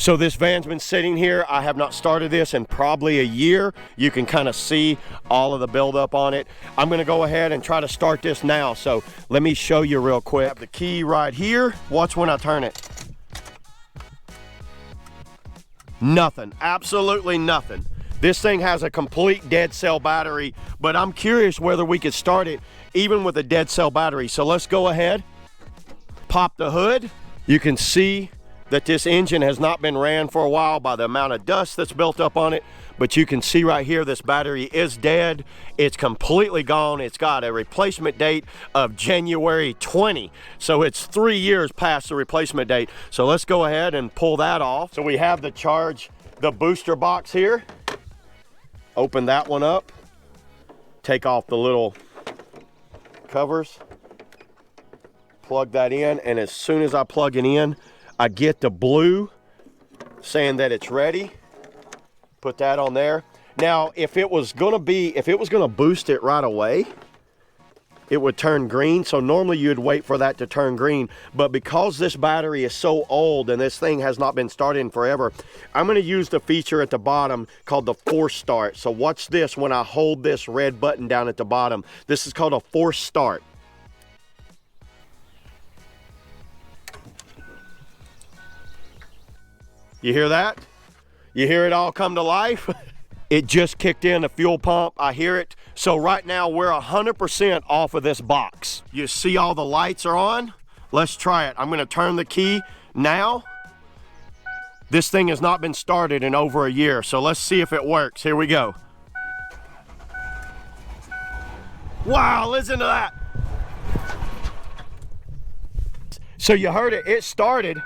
So this van's been sitting here. I have not started this in probably a year. You can kind of see all of the buildup on it. I'm gonna go ahead and try to start this now. So let me show you real quick. I have the key right here. Watch when I turn it. Nothing, absolutely nothing. This thing has a complete dead cell battery, but I'm curious whether we could start it even with a dead cell battery. So let's go ahead, pop the hood. You can see that this engine has not been ran for a while by the amount of dust that's built up on it, but you can see right here this battery is dead. It's completely gone. It's got a replacement date of January 20, so it's 3 years past the replacement date. So let's go ahead and pull that off. So we have the booster box here. Open that one up, take off the little covers, plug that in, and as soon as I plug it in, I get the blue saying that it's ready. Put that on there. Now, if it was gonna boost it right away, it would turn green. So normally you'd wait for that to turn green. But because this battery is so old and this thing has not been started in forever, I'm gonna use the feature at the bottom called the force start. So watch this when I hold this red button down at the bottom. This is called a force start. You hear that? You hear it all come to life? It just kicked in the fuel pump. I hear it. So right now we're 100% off of this box. You see all the lights are on? Let's try it. I'm gonna turn the key now. This thing has not been started in over a year, so let's see if it works. Here we go. Wow, listen to that. So you heard it, it started.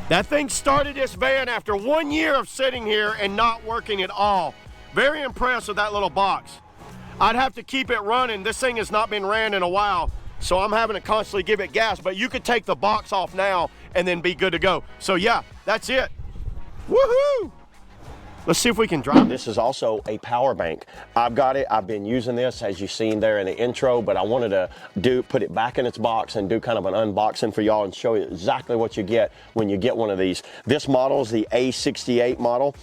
That thing started this van after 1 year of sitting here and not working at all. Very impressed with that little box. I'd have to keep it running. This thing has not been ran in a while, so I'm having to constantly give it gas, but you could take the box off now and then be good to go. So yeah, that's it. Woohoo! Let's see if we can drive. This is also a power bank. I've got it, I've been using this as you've seen there in the intro, but I wanted to put it back in its box and do kind of an unboxing for y'all and show you exactly what you get when you get one of these. This model is the A68 model.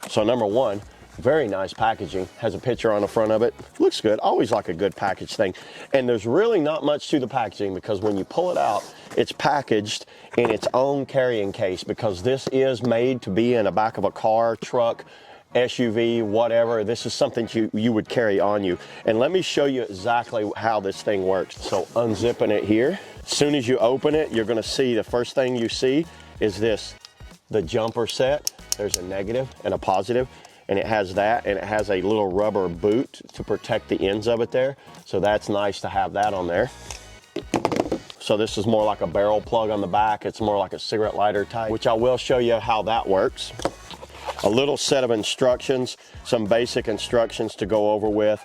So number one, very nice packaging. Has a picture on the front of it. Looks good. Always like a good package thing. And there's really not much to the packaging because when you pull it out, it's packaged in its own carrying case because this is made to be in the back of a car, truck, SUV, whatever. This is something you would carry on you. And let me show you exactly how this thing works. So unzipping it here. As soon as you open it, you're gonna see the first thing you see is this, the jumper set. There's a negative and a positive. And it has that, and it has a little rubber boot to protect the ends of it there. So that's nice to have that on there. So this is more like a barrel plug on the back. It's more like a cigarette lighter type, which I will show you how that works. A little set of instructions, some basic instructions to go over with,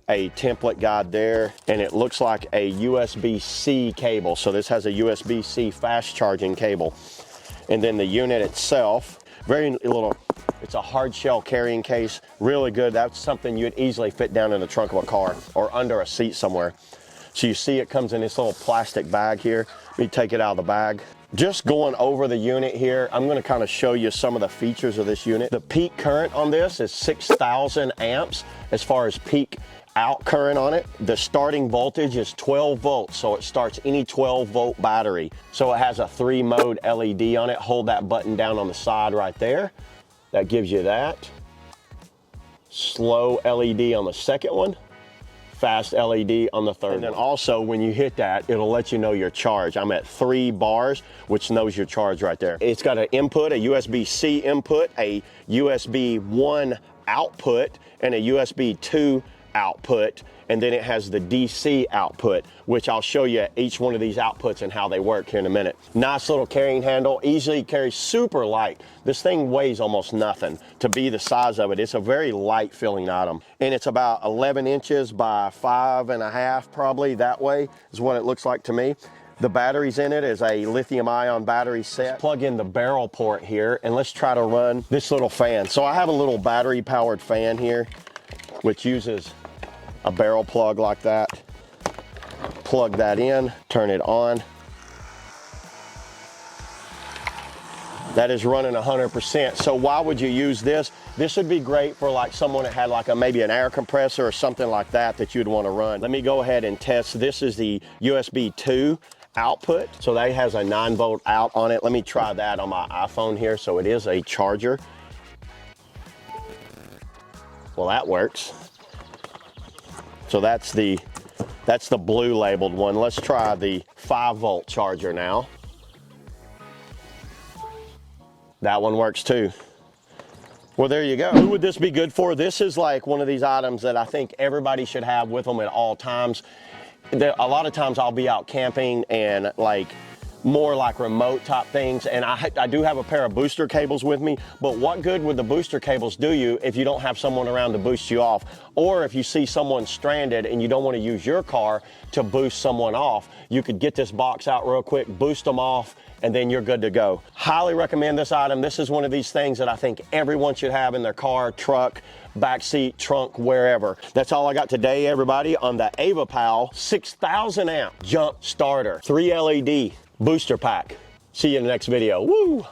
a template guide there, and it looks like a USB-C cable. So this has a USB-C fast charging cable. And then the unit itself, very little, it's a hard shell carrying case, really good. That's something you'd easily fit down in the trunk of a car or under a seat somewhere. So you see it comes in this little plastic bag here. Let me take it out of the bag. Just going over the unit here, I'm gonna kind of show you some of the features of this unit. The peak current on this is 6,000 amps as far as peak out current on it. The starting voltage is 12 volts, so it starts any 12 volt battery. So it has a 3-mode LED on it. Hold that button down on the side right there. That gives you that. Slow LED on the second one. Fast LED on the third. And then also when you hit that, it'll let you know your charge. I'm at 3 bars, which knows your charge right there. It's got an input, a USB-C input, a USB 1 output, and a USB 2 output, and then it has the DC output, which I'll show you each one of these outputs and how they work here in a minute. Nice little carrying handle, easily carries, super light. This thing weighs almost nothing to be the size of it. It's a very light feeling item, and it's about 11 inches by 5.5 probably, that way is what it looks like to me. The batteries in it is a lithium-ion battery set. Let's plug in the barrel port here, and let's try to run this little fan. So I have a little battery-powered fan here. which uses a barrel plug like that. Plug that in, turn it on. That is running 100%. So why would you use this? This would be great for like someone that had like maybe an air compressor or something like that you'd want to run. Let me go ahead and test. This is the USB 2 output. So that has a 9-volt out on it. Let me try that on my iPhone here. So it is a charger. Well, that works. So that's the blue labeled one. Let's try the 5-volt charger now. That one works too. Well, there you go. Who would this be good for? This is like one of these items that I think everybody should have with them at all times. A lot of times I'll be out camping and like more like remote type things, and I do have a pair of booster cables with me, but what good would the booster cables do you if you don't have someone around to boost you off? Or if you see someone stranded and you don't want to use your car to boost someone off, you could get this box out real quick, boost them off, and then you're good to go. Highly recommend this item. This is one of these things that I think everyone should have in their car, truck, back seat, trunk, wherever. That's all I got today, everybody, on the AVAPOW 6,000 amp jump starter 3 LED booster pack. See you in the next video. Woo!